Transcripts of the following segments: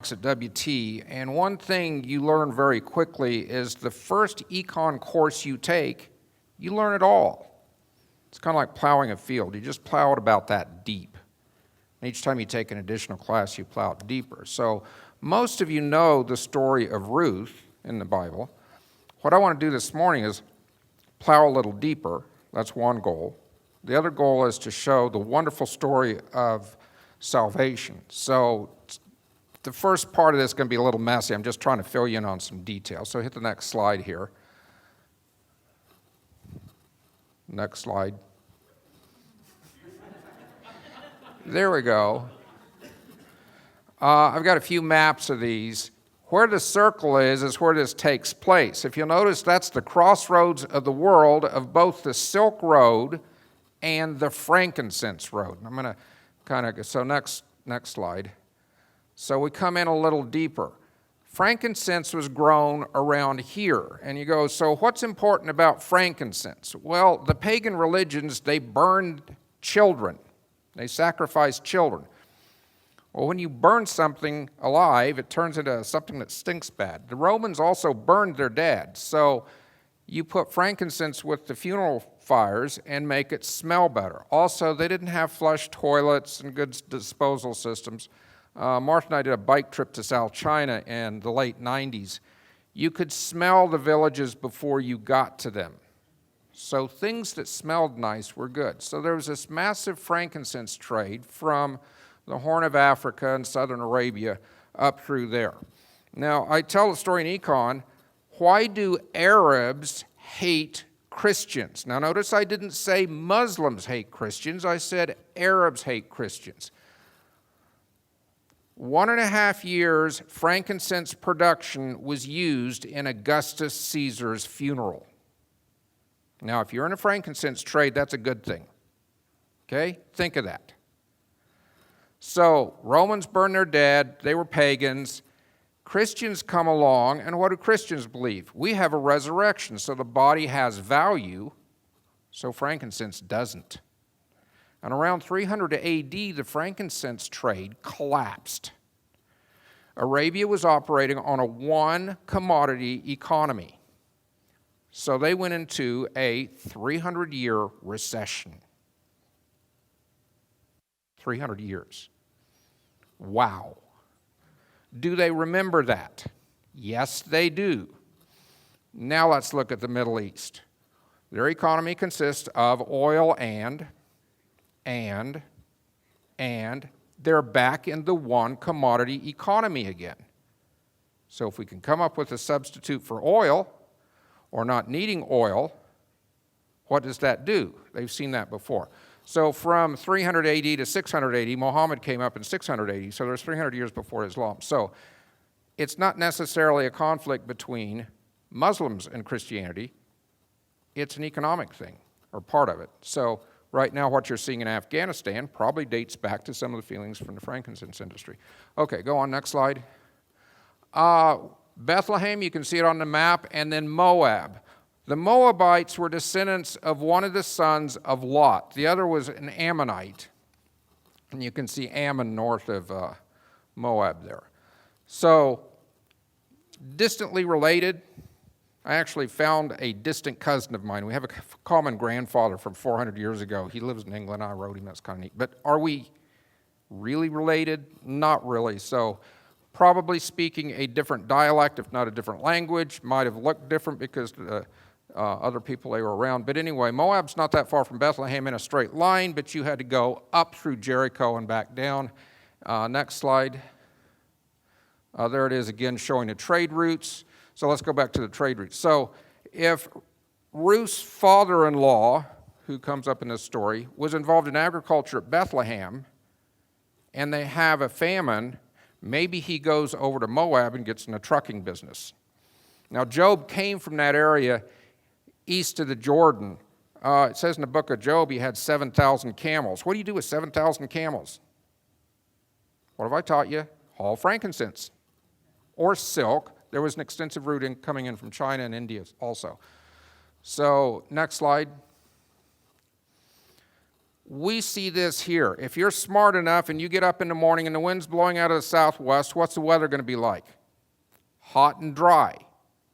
at WT, and one thing you learn very quickly is the first econ course you take, you learn it all. It's kind of like plowing a field. You just plow it about that deep. And each time you take an additional class, you plow it deeper. So most of you know the story of Ruth in the Bible. What I want to do this morning is plow a little deeper. That's one goal. The other goal is to show the wonderful story of salvation. So the first part of this is going to be a little messy. I'm just trying to fill you in on some details. So hit the next slide here. Next slide. There we go. I've got a few maps of these. Where the circle is where this takes place. If you'll notice, that's the crossroads of the world of both the Silk Road and the Frankincense Road. I'm going to kind of, so next slide. So we come in a little deeper. Frankincense was grown around here. And you go, so what's important about frankincense? Well, the pagan religions, they burned children. They sacrificed children. Well, when you burn something alive, it turns into something that stinks bad. The Romans also burned their dead. So you put frankincense with the funeral fires and make it smell better. Also, they didn't have flush toilets and good disposal systems. Martha and I did a bike trip to South China in the late 90s. You could smell the villages before you got to them. So things that smelled nice were good. So there was this massive frankincense trade from the Horn of Africa and southern Arabia up through there. Now, I tell the story in Econ, why do Arabs hate Christians? Now, notice I didn't say Muslims hate Christians. I said Arabs hate Christians. 1.5 years frankincense production was used in Augustus Caesar's funeral. Now, if you're in a frankincense trade, that's a good thing. Okay? Think of that. So, Romans burned their dead. They were pagans. Christians come along, and what do Christians believe? We have a resurrection, so the body has value, so frankincense doesn't. And around 300 AD, the frankincense trade collapsed. Arabia was operating on a one-commodity economy. So they went into a 300-year recession. 300 years. Wow. Do they remember that? Yes, they do. Now let's look at the Middle East. Their economy consists of oil and they're back in the one commodity economy again. So if we can come up with a substitute for oil or not needing oil, what does that do? They've seen that before. So from 300 AD to 600 AD, Muhammad came up in 600 AD, so there's 300 years before Islam. So it's not necessarily a conflict between Muslims and Christianity. It's an economic thing, or part of it. So right now what you're seeing in Afghanistan probably dates back to some of the feelings from the frankincense industry. Okay, go on, next slide. Bethlehem, you can see it on the map, and then Moab. The Moabites were descendants of one of the sons of Lot. The other was an Ammonite. And you can see Ammon north of Moab there. So, distantly related. I actually found a distant cousin of mine. We have a common grandfather from 400 years ago. He lives in England. I wrote him. That's kind of neat. But are we really related? Not really. So, probably speaking a different dialect, if not a different language. Might have looked different because other people they were around. But anyway, Moab's not that far from Bethlehem in a straight line, but you had to go up through Jericho and back down. Next slide. There it is again showing the trade routes. So let's go back to the trade routes. So if Ruth's father-in-law, who comes up in this story, was involved in agriculture at Bethlehem, and they have a famine, maybe he goes over to Moab and gets in a trucking business. Now, Job came from that area east of the Jordan. It says in the book of Job he had 7,000 camels. What do you do with 7,000 camels? What have I taught you? Haul frankincense or silk. There was an extensive route coming in from China and India also. So, next slide. we see this here. If you're smart enough and you get up in the morning and the wind's blowing out of the southwest, what's the weather going to be like? Hot and dry.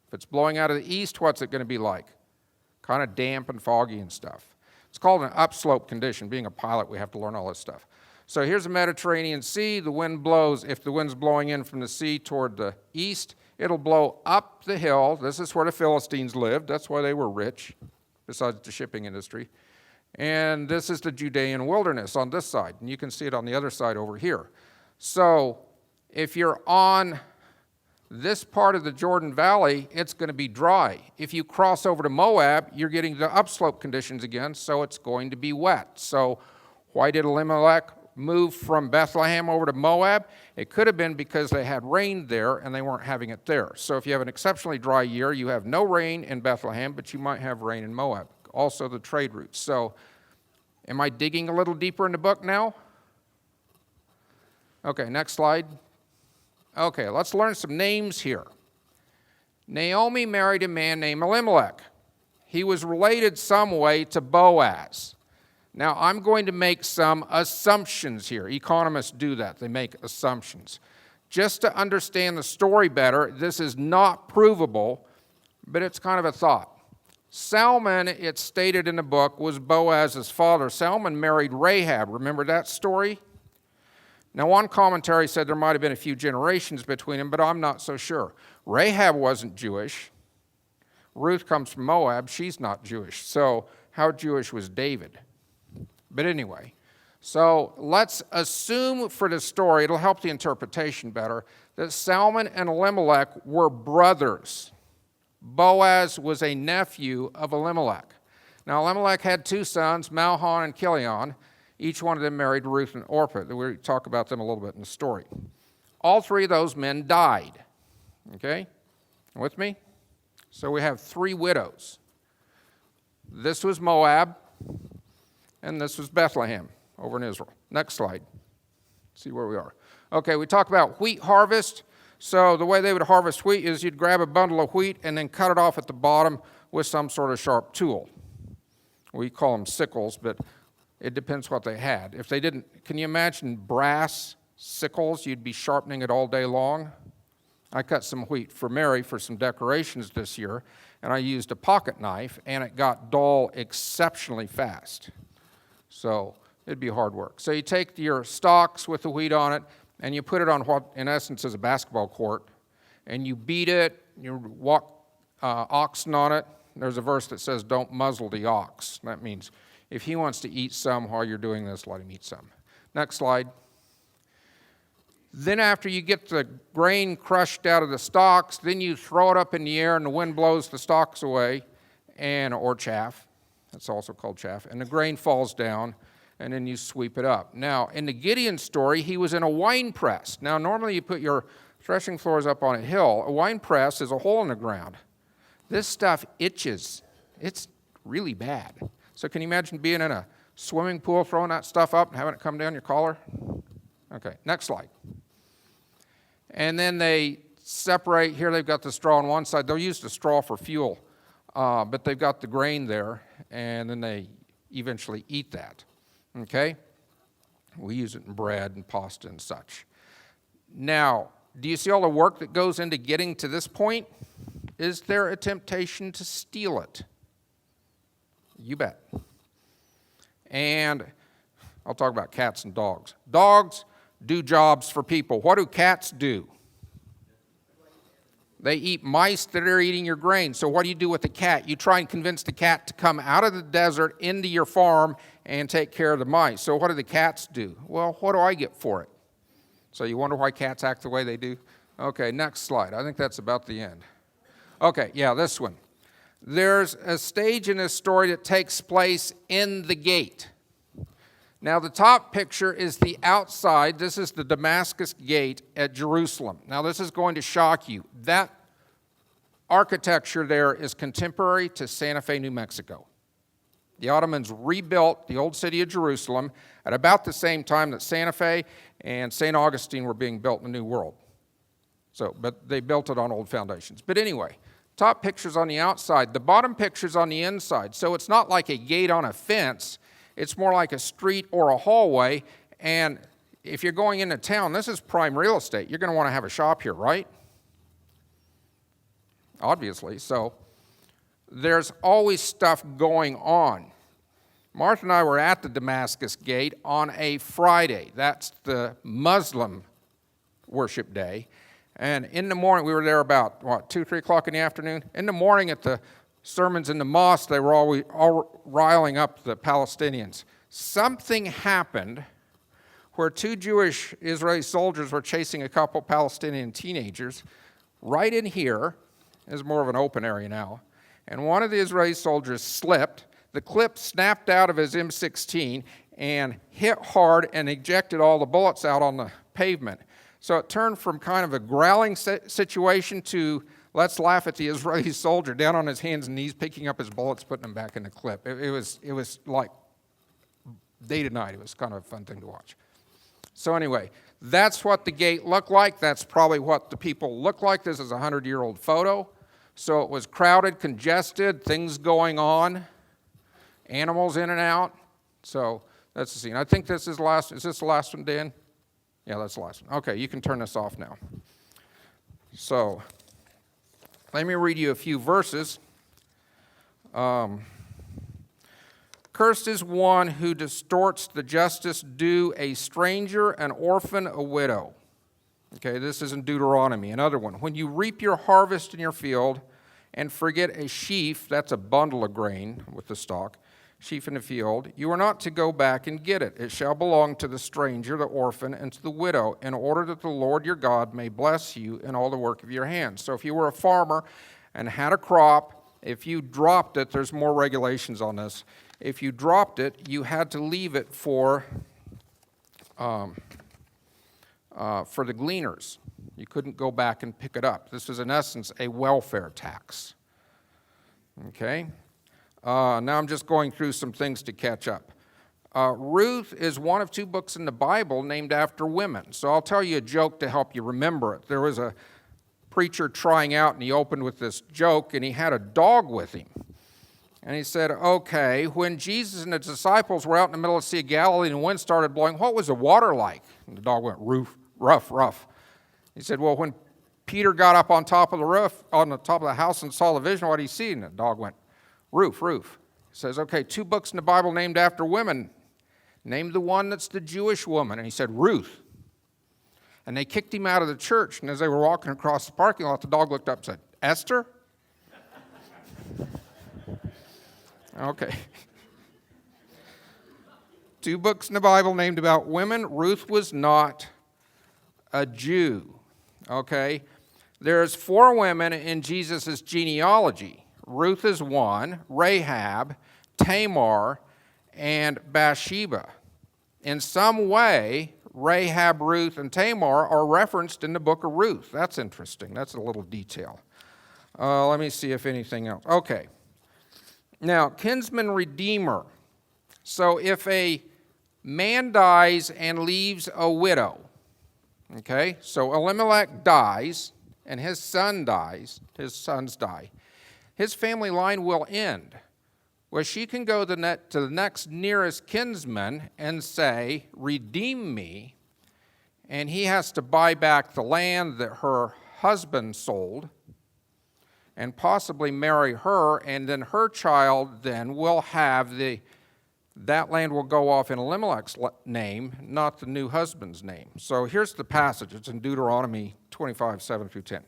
If it's blowing out of the east, what's it going to be like? Kind of damp and foggy and stuff. It's called an upslope condition. Being a pilot, we have to learn all this stuff. So here's the Mediterranean Sea. The wind blows. If the wind's blowing in from the sea toward the east, it'll blow up the hill. This is where the Philistines lived. That's why they were rich, besides the shipping industry. And this is the Judean Wilderness on this side. And you can see it on the other side over here. So if you're on this part of the Jordan Valley, it's going to be dry. If you cross over to Moab, you're getting the upslope conditions again, so it's going to be wet. So why did Elimelech move from Bethlehem over to Moab? It could have been because they had rain there and they weren't having it there. So if you have an exceptionally dry year, you have no rain in Bethlehem, but you might have rain in Moab. Also the trade routes. So am I digging a little deeper in the book now? Okay, next slide. Okay, let's learn some names here. Naomi married a man named Elimelech. He was related some way to Boaz. Now, I'm going to make some assumptions here. Economists do that. They make assumptions. Just to understand the story better, this is not provable, but it's kind of a thought. Salmon, it's stated in the book, was Boaz's father. Salmon married Rahab. Remember that story? Now, one commentary said there might have been a few generations between them, but I'm not so sure. Rahab wasn't Jewish. Ruth comes from Moab. She's not Jewish. So how Jewish was David? But anyway, so let's assume for the story, it'll help the interpretation better, that Salmon and Elimelech were brothers. Boaz was a nephew of Elimelech. Now, Elimelech had two sons, Mahlon and Chilion. Each one of them married Ruth and Orpah. We talk about them a little bit in the story. All three of those men died. Okay? With me? So we have three widows. This was Moab, and this was Bethlehem over in Israel. Next slide. See where we are. Okay, we talk about wheat harvest. So the way they would harvest wheat is you'd grab a bundle of wheat and then cut it off at the bottom with some sort of sharp tool. We call them sickles, but it depends what they had. If they didn't, can you imagine brass sickles? You'd be sharpening it all day long. I cut some wheat for Mary for some decorations this year, and I used a pocket knife, and it got dull exceptionally fast. So it'd be hard work. So you take your stalks with the wheat on it, and you put it on what, in essence, is a basketball court, and you beat it, you walk oxen on it. There's a verse that says, don't muzzle the ox. That means if he wants to eat some while you're doing this, let him eat some. Next slide. Then after you get the grain crushed out of the stalks, then you throw it up in the air and the wind blows the stalks away, or chaff. That's also called chaff. And the grain falls down, and then you sweep it up. Now, in the Gideon story, he was in a wine press. Now, normally you put your threshing floors up on a hill. A wine press is a hole in the ground. This stuff itches. It's really bad. So can you imagine being in a swimming pool, throwing that stuff up and having it come down your collar? Okay, next slide. And then they separate. Here they've got the straw on one side. They'll use the straw for fuel, but they've got the grain there, and then they eventually eat that. Okay? We use it in bread and pasta and such. Now, do you see all the work that goes into getting to this point? Is there a temptation to steal it? You bet. And I'll talk about cats and dogs. Dogs do jobs for people. What do cats do? They eat mice that are eating your grain. So what do you do with the cat? You try and convince the cat to come out of the desert into your farm and take care of the mice. So what do the cats do? Well, what do I get for it? So you wonder why cats act the way they do? Okay, next slide. I think that's about the end. Okay, yeah, this one. There's a stage in this story that takes place in the gate. Now, the top picture is the outside. This is the Damascus Gate at Jerusalem. Now, this is going to shock you. That architecture there is contemporary to Santa Fe, New Mexico. The Ottomans rebuilt the old city of Jerusalem at about the same time that Santa Fe and St. Augustine were being built in the New World. But they built it on old foundations. But anyway, top picture's on the outside. The bottom picture's on the inside. So it's not like a gate on a fence. It's more like a street or a hallway. And if you're going into town, this is prime real estate. You're going to want to have a shop here, right? Obviously. So there's always stuff going on. Martha and I were at the Damascus Gate on a Friday. That's the Muslim worship day. And in the morning, we were there about, 2, 3 o'clock in the afternoon. In the morning at the sermons in the mosque, they were all riling up the Palestinians. Something happened where 2 Jewish Israeli soldiers were chasing a couple Palestinian teenagers. Right in here is more of an open area now. And one of the Israeli soldiers slipped. The clip snapped out of his M16 and hit hard and ejected all the bullets out on the pavement. So it turned from kind of a growling situation to let's laugh at the Israeli soldier down on his hands and knees, picking up his bullets, putting them back in the clip. It was like day to night. It was kind of a fun thing to watch. So anyway, that's what the gate looked like. That's probably what the people looked like. This is a 100-year-old photo. So it was crowded, congested, things going on. Animals in and out. So that's the scene. I think this is last. Is this the last one, Dan? Yeah, that's the last one. Okay, you can turn this off now. So let me read you a few verses. Cursed is one who distorts the justice due a stranger, an orphan, a widow. Okay, this is in Deuteronomy. Another one. When you reap your harvest in your field and forget a sheaf, that's a bundle of grain with the stalk, sheaf in the field, you are not to go back and get it. It shall belong to the stranger, the orphan, and to the widow, in order that the Lord your God may bless you in all the work of your hands. So if you were a farmer and had a crop, if you dropped it, there's more regulations on this. If you dropped it, you had to leave it for the gleaners. You couldn't go back and pick it up. This was, in essence, a welfare tax. Okay? Now I'm just going through some things to catch up. Ruth is one of 2 books in the Bible named after women. So I'll tell you a joke to help you remember it. There was a preacher trying out, and he opened with this joke, and he had a dog with him. And he said, okay, when Jesus and the disciples were out in the middle of the Sea of Galilee and the wind started blowing, what was the water like? And the dog went, rough. He said, well, when Peter got up on top of the roof, on the top of the house and saw the vision, what did he see? And the dog went, roof. He says, okay, 2 books in the Bible named after women. Name the one that's the Jewish woman. And he said, Ruth. And they kicked him out of the church. And as they were walking across the parking lot, the dog looked up and said, Esther? Okay. 2 books in the Bible named about women. Ruth was not a Jew. Okay. There's 4 women in Jesus' genealogy. Ruth is one, Rahab, Tamar, and Bathsheba. In some way, Rahab, Ruth, and Tamar are referenced in the book of Ruth. That's interesting. That's a little detail. Let me see if anything else. Okay. Now, Kinsmen Redeemer. So if a man dies and leaves a widow, okay, so Elimelech dies and his sons die, his family line will end, where she can go to the next nearest kinsman and say, redeem me, and he has to buy back the land that her husband sold and possibly marry her, and then her child then will have that land will go off in Elimelech's name, not the new husband's name. So here's the passage. It's in Deuteronomy 25, 7 through 10.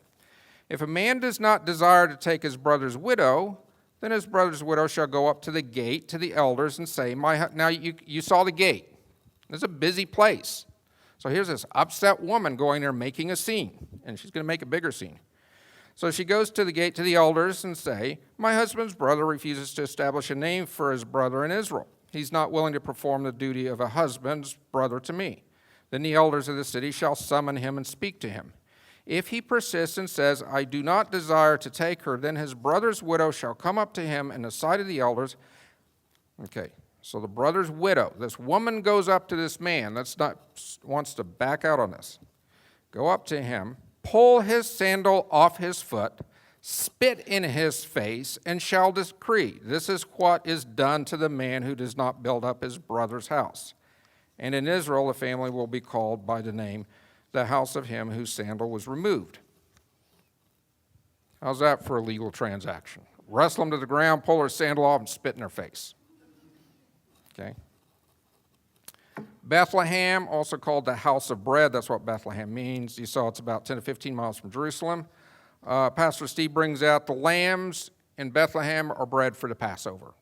If a man does not desire to take his brother's widow, then his brother's widow shall go up to the gate to the elders and say, now you saw the gate. It's a busy place. So here's this upset woman going there making a scene, and she's going to make a bigger scene. So she goes to the gate to the elders and say, my husband's brother refuses to establish a name for his brother in Israel. He's not willing to perform the duty of a husband's brother to me. Then the elders of the city shall summon him and speak to him. If he persists and says, I do not desire to take her, then his brother's widow shall come up to him in the sight of the elders. Okay, so the brother's widow, this woman goes up to this man, wants to back out on this. Go up to him, pull his sandal off his foot, spit in his face, and shall decree, this is what is done to the man who does not build up his brother's house. And in Israel, a family will be called by the name, the house of him whose sandal was removed. How's that for a legal transaction? Wrestle them to the ground, pull their sandal off, and spit in their face. Okay. Bethlehem, also called the house of bread. That's what Bethlehem means. You saw it's about 10 to 15 miles from Jerusalem. Pastor Steve brings out the lambs in Bethlehem are bred for the Passover.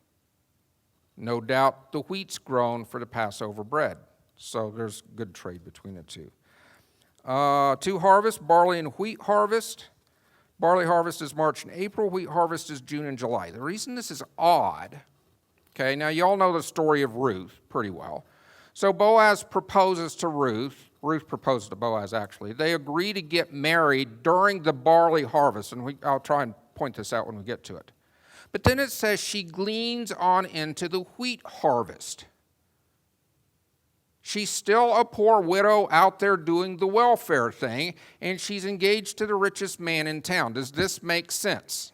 No doubt the wheat's grown for the Passover bread. So there's good trade between the two. Two harvests, barley and wheat harvest. Barley harvest is March and April. Wheat harvest is June and July. The reason this is odd, okay, now you all know the story of Ruth pretty well. So Boaz proposes to Ruth. Ruth proposed to Boaz, actually. They agree to get married during the barley harvest, and I'll try and point this out when we get to it. But then it says she gleans on into the wheat harvest. She's still a poor widow out there doing the welfare thing, and she's engaged to the richest man in town. Does this make sense?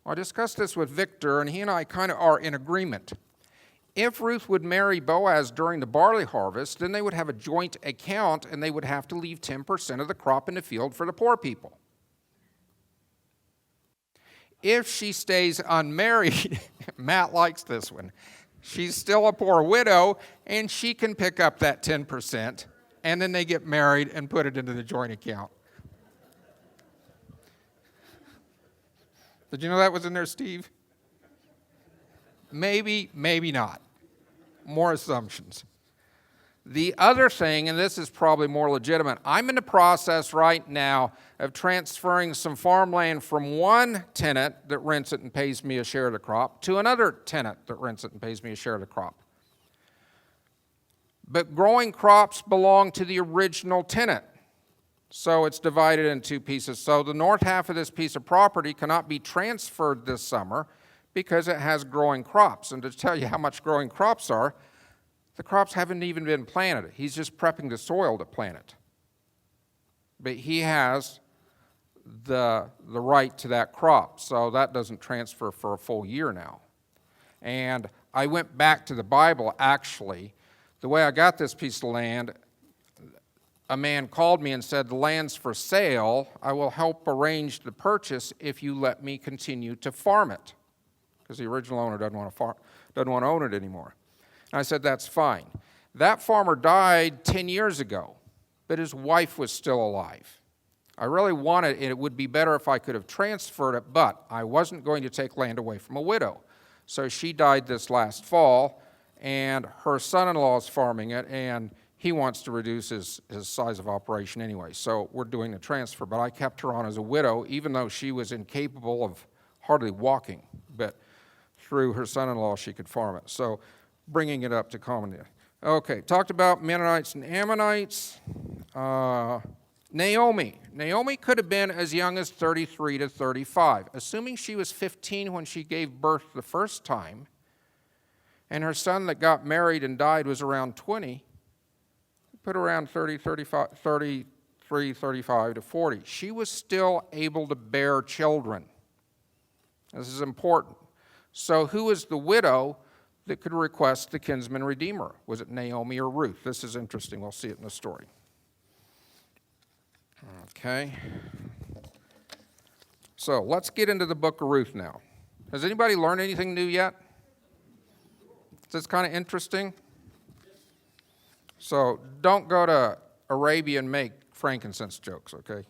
Well, I discussed this with Victor, and he and I kind of are in agreement. If Ruth would marry Boaz during the barley harvest, then they would have a joint account, and they would have to leave 10% of the crop in the field for the poor people. If she stays unmarried, Matt likes this one, she's still a poor widow, and she can pick up that 10%, and then they get married and put it into the joint account. Did you know that was in there, Steve? Maybe, maybe not. More assumptions. The other thing, and this is probably more legitimate, I'm in the process right now of transferring some farmland from one tenant that rents it and pays me a share of the crop to another tenant that rents it and pays me a share of the crop. But growing crops belong to the original tenant. So it's divided in two pieces. So the north half of this piece of property cannot be transferred this summer because it has growing crops. And to tell you how much growing crops are, the crops haven't even been planted. He's just prepping the soil to plant it. But he has the right to that crop, so that doesn't transfer for a full year now. And I went back to the Bible, actually. The way I got this piece of land, a man called me and said, the land's for sale. I will help arrange the purchase if you let me continue to farm it. Because the original owner doesn't want to own it anymore. And I said, that's fine. That farmer died 10 years ago, but his wife was still alive. I really wanted, and it would be better if I could have transferred it, but I wasn't going to take land away from a widow. So she died this last fall, and her son-in-law is farming it, and he wants to reduce his size of operation anyway. So we're doing the transfer, but I kept her on as a widow, even though she was incapable of hardly walking. But through her son-in-law, she could farm it. So bringing it up to common. Okay, talked about Mennonites and Ammonites. Naomi. Naomi could have been as young as 33 to 35. Assuming she was 15 when she gave birth the first time, and her son that got married and died was around 20, put around 33, 35 to 40. She was still able to bear children. This is important. So who is the widow that could request the Kinsmen Redeemer? Was it Naomi or Ruth? This is interesting. We'll see it in the story. Okay. So let's get into the book of Ruth now. Has anybody learned anything new yet? Is this kind of interesting? So don't go to Arabia and make frankincense jokes, okay?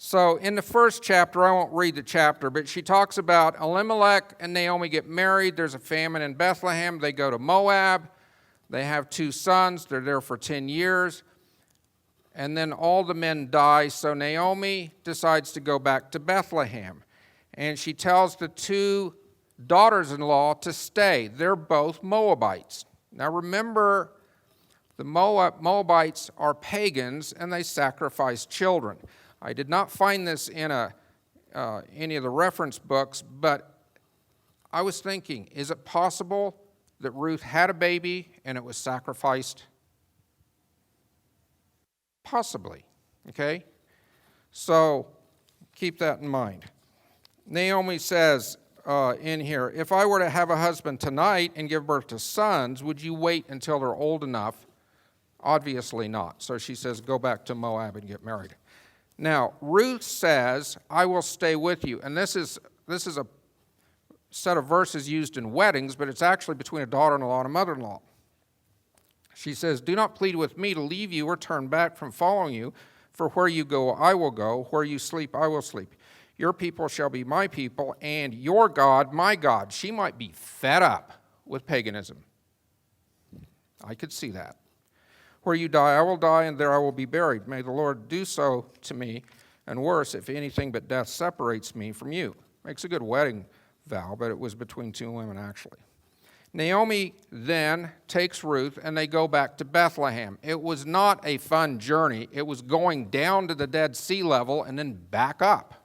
So in the first chapter, I won't read the chapter, but she talks about Elimelech and Naomi get married. There's a famine in Bethlehem. They go to Moab. They have 2 sons. They're there for 10 years. And then all the men die, so Naomi decides to go back to Bethlehem. And she tells the 2 daughters-in-law to stay. They're both Moabites. Now remember, the Moabites are pagans, and they sacrifice children. I did not find this in any of the reference books, but I was thinking, is it possible that Ruth had a baby and it was sacrificed? Possibly, okay? So Keep that in mind. Naomi says in here, if I were to have a husband tonight and give birth to sons, would you wait until they're old enough? Obviously not. So she says, go back to Moab and get married. Now, Ruth says, I will stay with you. And this is a set of verses used in weddings, but it's actually between a daughter-in-law and a mother-in-law. She says, do not plead with me to leave you or turn back from following you, for where you go, I will go. Where you sleep, I will sleep. Your people shall be my people, and your God, my God. She might be fed up with paganism. I could see that. Where you die, I will die, and there I will be buried. May the Lord do so to me, and worse, if anything but death separates me from you. Makes a good wedding vow, but it was between two women, actually. Naomi then takes Ruth, and they go back to Bethlehem. It was not a fun journey. It was going down to the Dead Sea level and then back up.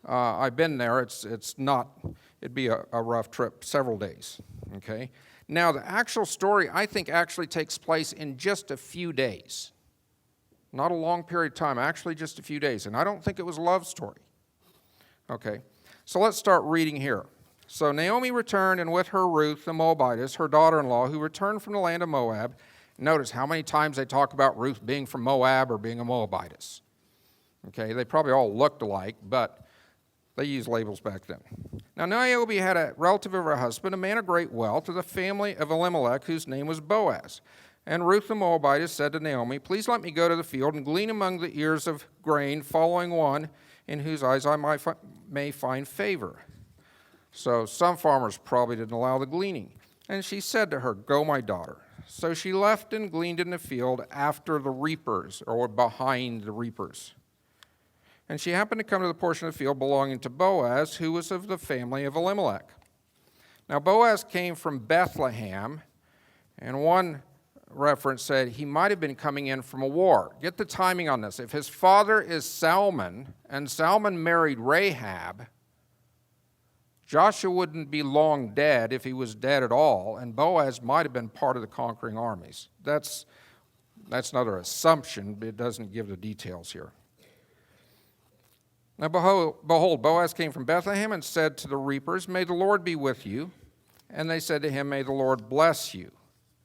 I've been there. It'd be a rough trip, several days, okay? Now, the actual story, I think, actually takes place in just a few days. Not a long period of time, actually just a few days. And I don't think it was a love story. Okay, so let's start reading here. So Naomi returned, and with her Ruth, the Moabitess, her daughter-in-law, who returned from the land of Moab. Notice how many times they talk about Ruth being from Moab or being a Moabitess. Okay, they probably all looked alike, but they used labels back then. Now Naomi had a relative of her husband, a man of great wealth, of the family of Elimelech, whose name was Boaz. And Ruth the Moabitess said to Naomi, please let me go to the field and glean among the ears of grain, following one in whose eyes I may find favor. So some farmers probably didn't allow the gleaning. And she said to her, go, my daughter. So she left and gleaned in the field after the reapers, or behind the reapers. And she happened to come to the portion of the field belonging to Boaz, who was of the family of Elimelech. Now Boaz came from Bethlehem, and one reference said he might have been coming in from a war. Get the timing on this. If his father is Salmon, and Salmon married Rahab, Joshua wouldn't be long dead if he was dead at all, and Boaz might have been part of the conquering armies. That's another assumption, but it doesn't give the details here. Now behold, Boaz came from Bethlehem and said to the reapers, may the Lord be with you. And they said to him, may the Lord bless you.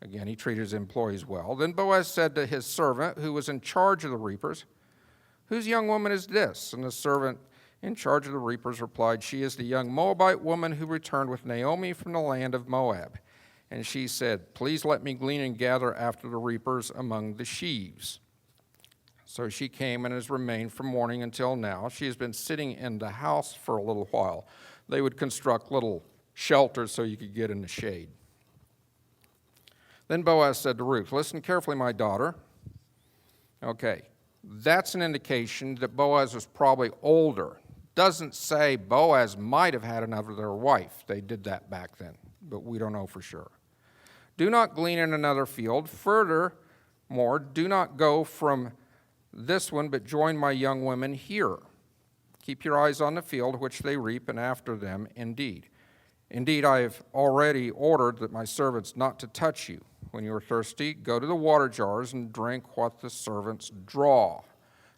Again, he treated his employees well. Then Boaz said to his servant, who was in charge of the reapers, whose young woman is this? And the servant in charge of the reapers replied, she is the young Moabite woman who returned with Naomi from the land of Moab. And she said, please let me glean and gather after the reapers among the sheaves. So she came and has remained from morning until now. She has been sitting in the house for a little while. They would construct little shelters so you could get in the shade. Then Boaz said to Ruth, listen carefully, my daughter. Okay, that's an indication that Boaz was probably older. Doesn't say Boaz might have had another wife. They did that back then, but we don't know for sure. Do not glean in another field. Furthermore, do not go from this one, but join my young women here. Keep your eyes on the field which they reap, and after them indeed. Indeed, I have already ordered that my servants not to touch you. When you are thirsty, go to the water jars and drink what the servants draw.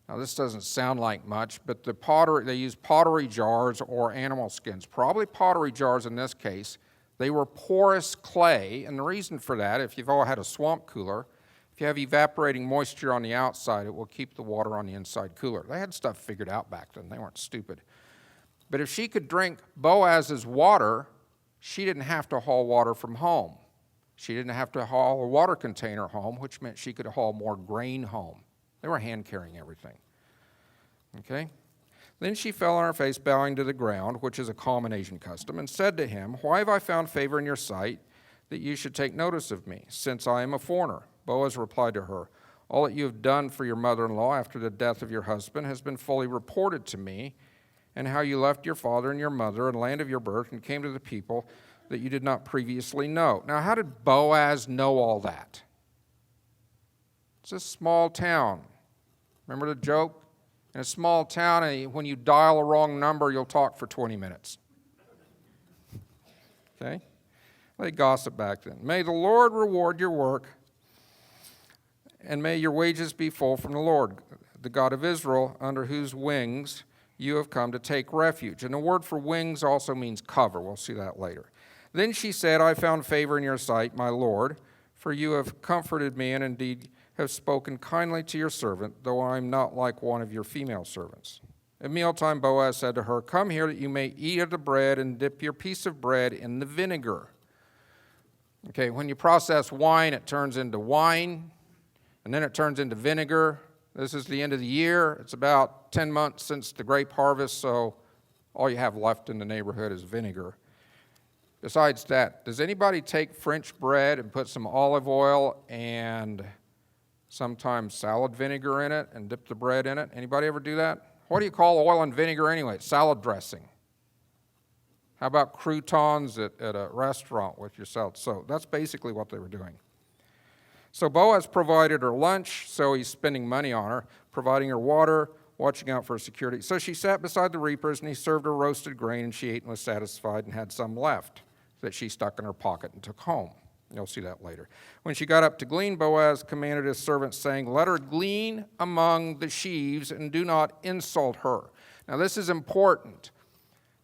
Now, this doesn't sound like much, but they use pottery jars or animal skins. Probably pottery jars in this case. They were porous clay, and the reason for that, if you've all had a swamp cooler, if you have evaporating moisture on the outside, it will keep the water on the inside cooler. They had stuff figured out back then. They weren't stupid. But if she could drink Boaz's water, she didn't have to haul water from home. She didn't have to haul a water container home, which meant she could haul more grain home. They were hand-carrying everything. Okay? Then she fell on her face, bowing to the ground, which is a common Asian custom, and said to him, why have I found favor in your sight that you should take notice of me, since I am a foreigner? Boaz replied to her, all that you have done for your mother-in-law after the death of your husband has been fully reported to me, and how you left your father and your mother and land of your birth and came to the people that you did not previously know. Now, how did Boaz know all that? It's a small town. Remember the joke? In a small town, when you dial a wrong number, you'll talk for 20 minutes. Okay? They gossip back then. May the Lord reward your work, and may your wages be full from the Lord, the God of Israel, under whose wings you have come to take refuge. And the word for wings also means cover. We'll see that later. Then she said, I found favor in your sight, my Lord, for you have comforted me and indeed have spoken kindly to your servant, though I am not like one of your female servants. At mealtime, Boaz said to her, come here that you may eat of the bread and dip your piece of bread in the vinegar. Okay, when you process wine, it turns into wine, and then it turns into vinegar. This is the end of the year. It's about 10 months since the grape harvest, so all you have left in the neighborhood is vinegar. Besides that, does anybody take French bread and put some olive oil and sometimes salad vinegar in it and dip the bread in it? Anybody ever do that? What do you call oil and vinegar anyway? Salad dressing. How about croutons at a restaurant with your salad? So that's basically what they were doing. So Boaz provided her lunch, so he's spending money on her, providing her water, watching out for her security. So she sat beside the reapers, and he served her roasted grain, and she ate and was satisfied and had some left that she stuck in her pocket and took home. You'll see that later. When she got up to glean, Boaz commanded his servants, saying, let her glean among the sheaves and do not insult her. Now this is important.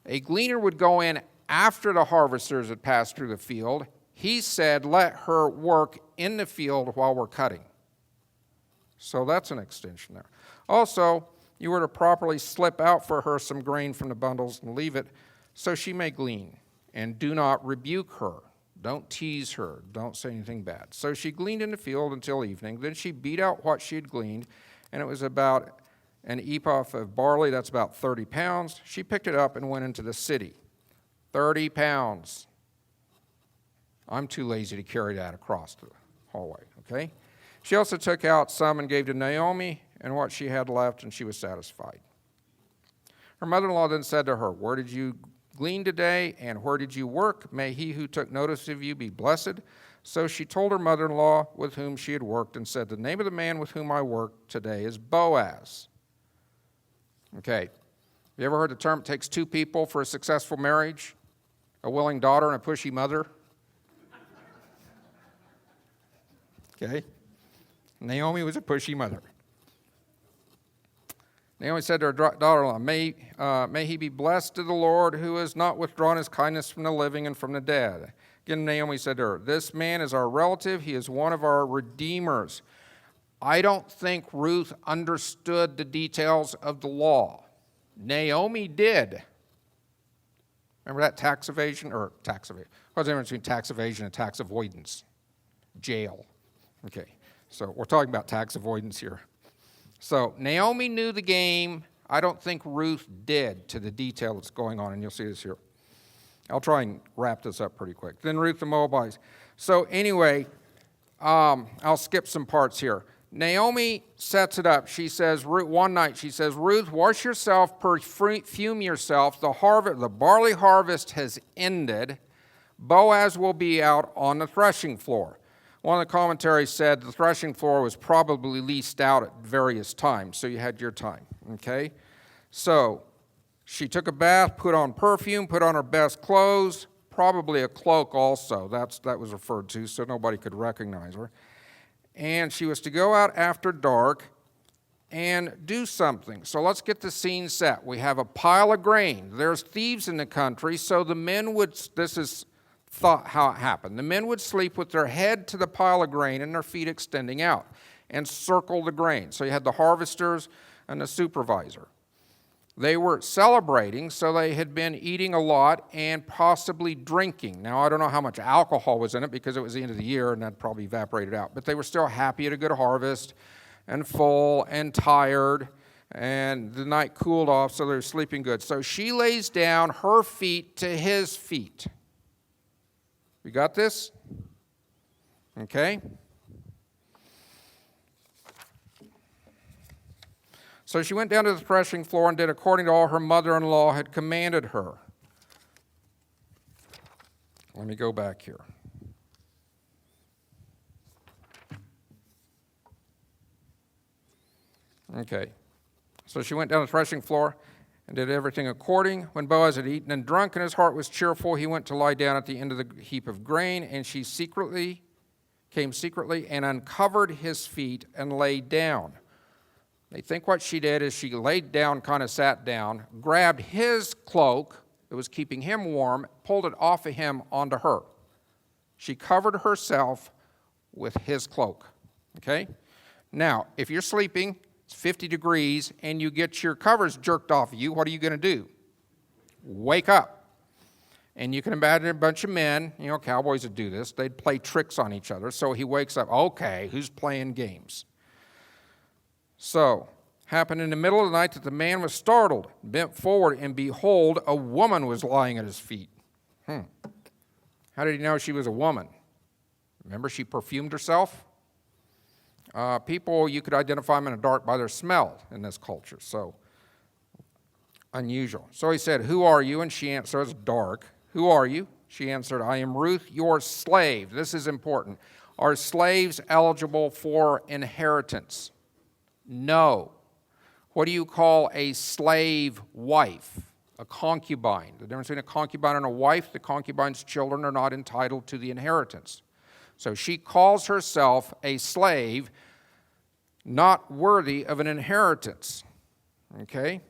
A gleaner would go in after the harvesters had passed through the field. He said, let her work in the field while we're cutting. So that's an extension there. Also, you were to properly slip out for her some grain from the bundles and leave it so she may glean. And do not rebuke her. Don't tease her. Don't say anything bad. So she gleaned in the field until evening. Then she beat out what she had gleaned, and it was about an ephah of barley. That's about 30 pounds. She picked it up and went into the city. 30 pounds. I'm too lazy to carry that across the hallway, okay? She also took out some and gave to Naomi and what she had left, and she was satisfied. Her mother-in-law then said to her, where did you glean today, and where did you work? May he who took notice of you be blessed. So she told her mother-in-law with whom she had worked and said, the name of the man with whom I worked today is Boaz. Okay, you ever heard the term, it takes two people for a successful marriage? A willing daughter and a pushy mother? Okay, Naomi was a pushy mother. Naomi said to her daughter-in-law, may he be blessed to the Lord who has not withdrawn his kindness from the living and from the dead. Again, Naomi said to her, this man is our relative. He is one of our redeemers. I don't think Ruth understood the details of the law. Naomi did. Remember that tax evasion? What's the difference between tax evasion and tax avoidance? Jail. Okay, so we're talking about tax avoidance here. So Naomi knew the game. I don't think Ruth did to the detail that's going on, and you'll see this here. I'll try and wrap this up pretty quick. Then Ruth the Moabites. So anyway, I'll skip some parts here. Naomi sets it up. She says, one night, she says, Ruth, wash yourself, perfume yourself. The barley harvest has ended. Boaz will be out on the threshing floor. One of the commentaries said the threshing floor was probably leased out at various times, so you had your time, okay? So she took a bath, put on perfume, put on her best clothes, probably a cloak also. That was referred to, so nobody could recognize her. And she was to go out after dark and do something. So let's get the scene set. We have a pile of grain. There's thieves in the country, so the men would, this is thought how it happened. The men would sleep with their head to the pile of grain and their feet extending out and circle the grain. So you had the harvesters and the supervisor. They were celebrating, so they had been eating a lot and possibly drinking. Now, I don't know how much alcohol was in it because it was the end of the year and that probably evaporated out. But they were still happy at a good harvest and full and tired, and the night cooled off, so they were sleeping good. So she lays down her feet to his feet. You got this? Okay. So she went down to the threshing floor and did according to all her mother-in-law had commanded her. Let me go back here. Okay. So she went down to the threshing floor and did everything according. When Boaz had eaten and drunk and his heart was cheerful, he went to lie down at the end of the heap of grain, and she came secretly and uncovered his feet and lay down. They think what she did is she laid down, kind of sat down, grabbed his cloak that was keeping him warm, pulled it off of him onto her. She covered herself with his cloak, okay? Now, if you're sleeping, it's 50 degrees, and you get your covers jerked off of you, what are you going to do? Wake up. And you can imagine a bunch of men, cowboys would do this. They'd play tricks on each other. So he wakes up, okay, who's playing games? So, happened in the middle of the night that the man was startled, bent forward, and behold, a woman was lying at his feet. How did he know she was a woman? Remember, she perfumed herself? People, you could identify them in the dark by their smell in this culture, so unusual. So he said, who are you? And she answered, so it's dark. Who are you? She answered, I am Ruth, your slave. This is important. Are slaves eligible for inheritance? No. What do you call a slave wife? A concubine. The difference between a concubine and a wife, the concubine's children are not entitled to the inheritance. So she calls herself a slave, not worthy of an inheritance. Okay?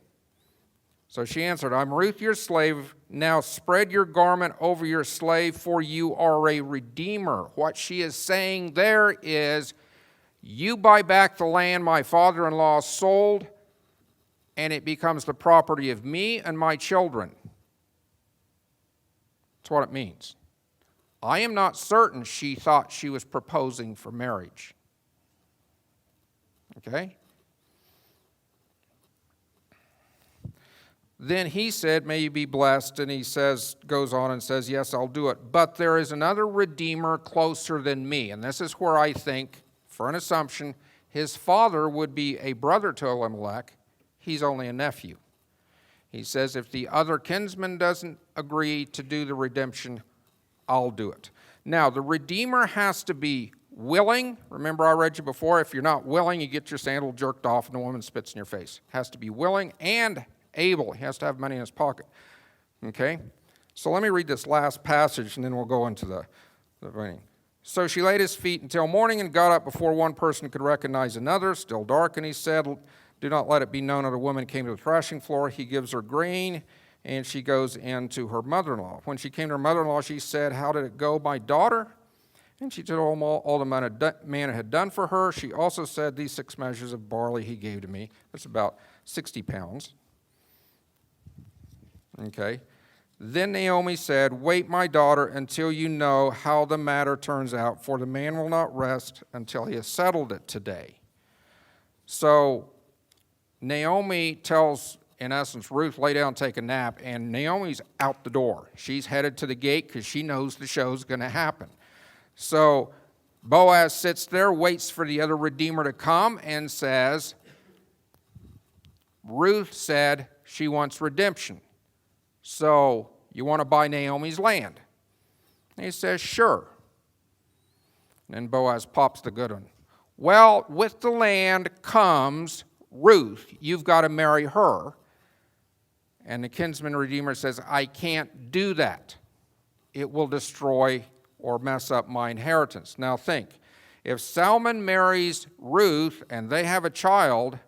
So she answered, I'm Ruth, your slave. Now spread your garment over your slave, for you are a redeemer. What she is saying there is, you buy back the land my father-in-law sold, and it becomes the property of me and my children. That's what it means. I am not certain she thought she was proposing for marriage. Okay? Then he said, may you be blessed, and he goes on and says, yes, I'll do it. But there is another redeemer closer than me. And this is where I think, for an assumption, his father would be a brother to Elimelech. He's only a nephew. He says, if the other kinsman doesn't agree to do the redemption, I'll do it. Now, the redeemer has to be willing. Remember I read you before, if you're not willing, you get your sandal jerked off and the woman spits in your face. Has to be willing and able. He has to have money in his pocket. Okay? So let me read this last passage, and then we'll go into the reading. So she laid his feet until morning and got up before one person could recognize another. Still dark, and he said, do not let it be known that a woman came to the threshing floor. He gives her grain, and she goes in to her mother-in-law. When she came to her mother-in-law, she said, how did it go, my daughter? And she told him all the man had done for her. She also said, these 6 measures of barley he gave to me. That's about 60 pounds. Okay. Then Naomi said, wait, my daughter, until you know how the matter turns out, for the man will not rest until he has settled it today. So Naomi tells, in essence, Ruth, lay down and take a nap, and Naomi's out the door. She's headed to the gate because she knows the show's going to happen. So Boaz sits there, waits for the other redeemer to come, and says, Ruth said she wants redemption. So you want to buy Naomi's land? And he says, sure. And then Boaz pops the good one. Well, with the land comes Ruth. You've got to marry her. And the Kinsmen Redeemer says, I can't do that. It will destroy or mess up my inheritance. Now think, if Salmon marries Ruth and they have a child,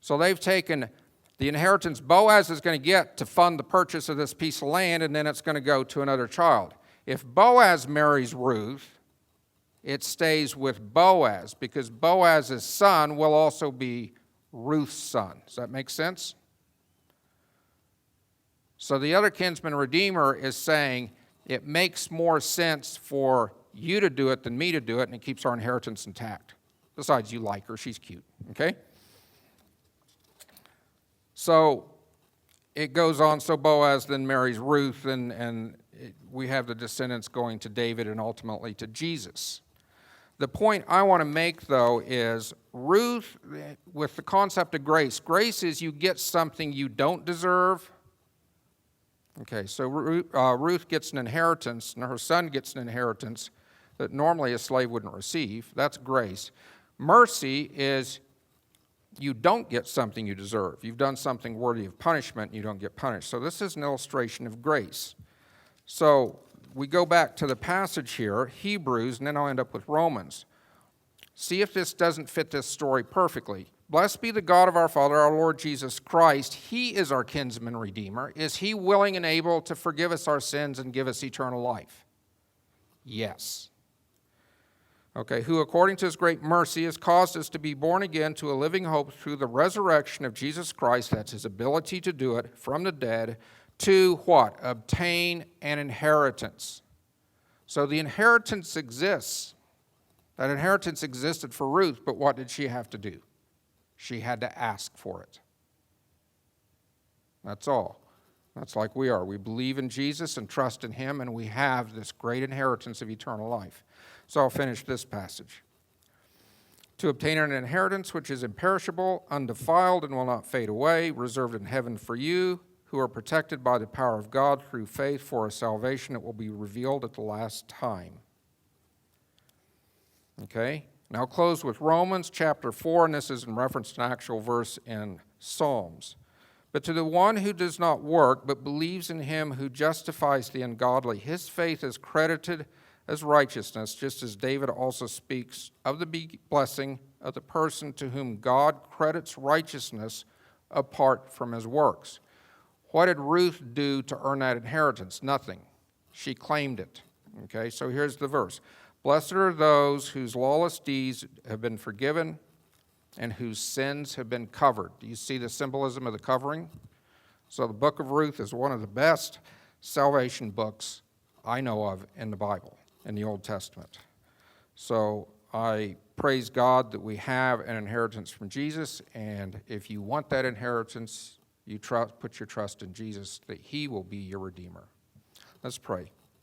so they've taken the inheritance Boaz is going to get to fund the purchase of this piece of land, and then it's going to go to another child. If Boaz marries Ruth, it stays with Boaz, because Boaz's son will also be Ruth's son. Does that make sense? So the other kinsman redeemer is saying, it makes more sense for you to do it than me to do it, and it keeps our inheritance intact. Besides, you like her. She's cute. Okay? So it goes on. So Boaz then marries Ruth, and we have the descendants going to David and ultimately to Jesus. The point I want to make, though, is Ruth, with the concept of grace. Grace is you get something you don't deserve. Okay, so Ruth gets an inheritance, and her son gets an inheritance that normally a slave wouldn't receive. That's grace. Mercy is you don't get something you deserve. You've done something worthy of punishment, and you don't get punished. So this is an illustration of grace. So we go back to the passage here, Hebrews, and then I'll end up with Romans. See if this doesn't fit this story perfectly. Blessed be the God of our Father, our Lord Jesus Christ. He is our kinsman redeemer. Is he willing and able to forgive us our sins and give us eternal life? Yes. Okay, who according to his great mercy has caused us to be born again to a living hope through the resurrection of Jesus Christ, that's his ability to do it, from the dead, to what? Obtain an inheritance. So the inheritance exists. That inheritance existed for Ruth, but what did she have to do? She had to ask for it. That's all. That's like we are. We believe in Jesus and trust in him, and we have this great inheritance of eternal life. So I'll finish this passage. To obtain an inheritance which is imperishable, undefiled, and will not fade away, reserved in heaven for you, who are protected by the power of God through faith for a salvation that will be revealed at the last time. Okay? Now I'll close with Romans chapter 4, and this is in reference to an actual verse in Psalms. But to the one who does not work, but believes in him who justifies the ungodly, his faith is credited as righteousness, just as David also speaks of the blessing of the person to whom God credits righteousness apart from his works. What did Ruth do to earn that inheritance? Nothing. She claimed it. Okay, so here's the verse. Blessed are those whose lawless deeds have been forgiven and whose sins have been covered. Do you see the symbolism of the covering? So the book of Ruth is one of the best salvation books I know of in the Bible, in the Old Testament. So I praise God that we have an inheritance from Jesus, and if you want that inheritance, you put your trust in Jesus, that he will be your Redeemer. Let's pray.